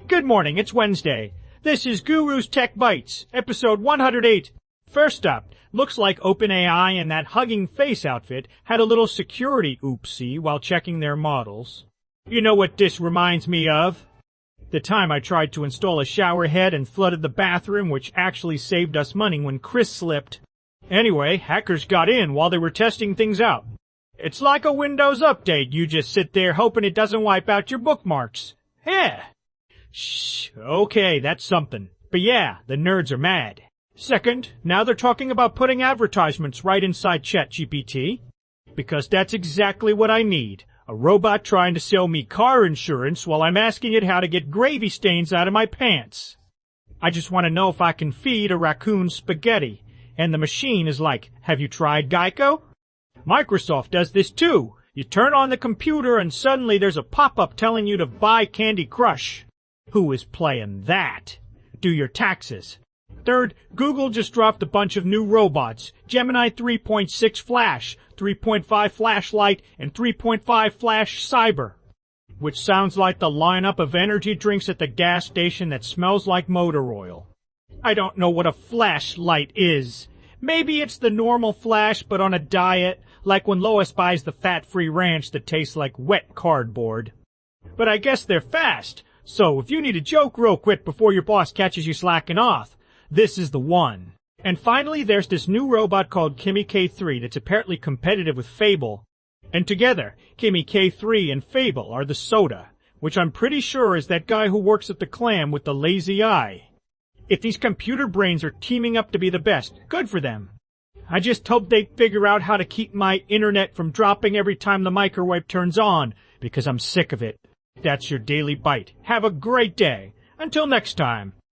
Good morning, it's Wednesday. This is Guru's Tech Bytes, episode 108. First up, looks like OpenAI and that Hugging Face outfit had a little security oopsie while checking their models. You know what this reminds me of? The time I tried to install a shower head and flooded the bathroom, which actually saved us money when Chris slipped. Anyway, hackers got in while they were testing things out. It's like a Windows update. You just sit there hoping it doesn't wipe out your bookmarks. Yeah. Shh, okay, that's something. But yeah, the nerds are mad. Second, now they're talking about putting advertisements right inside ChatGPT. Because that's exactly what I need. A robot trying to sell me car insurance while I'm asking it how to get gravy stains out of my pants. I just want to know if I can feed a raccoon spaghetti. And the machine is like, have you tried Geico? Microsoft does this too. You turn on the computer and suddenly there's a pop-up telling you to buy Candy Crush. Who is playing that? Do your taxes. Third, Google just dropped a bunch of new robots. Gemini 3.6 Flash, 3.5 Flashlight, and 3.5 Flash Cyber. Which sounds like the lineup of energy drinks at the gas station that smells like motor oil. I don't know what a flashlight is. Maybe it's the normal Flash but on a diet, like when Lois buys the fat-free ranch that tastes like wet cardboard. But I guess they're fast. So, if you need a joke real quick before your boss catches you slacking off, this is the one. And finally, there's this new robot called Kimi K3 that's apparently competitive with Fable. And together, Kimi K3 and Fable are the soda, which I'm pretty sure is that guy who works at the Clam with the lazy eye. If these computer brains are teaming up to be the best, good for them. I just hope they figure out how to keep my internet from dropping every time the microwave turns on, because I'm sick of it. That's your Daily Bite. Have a great day. Until next time.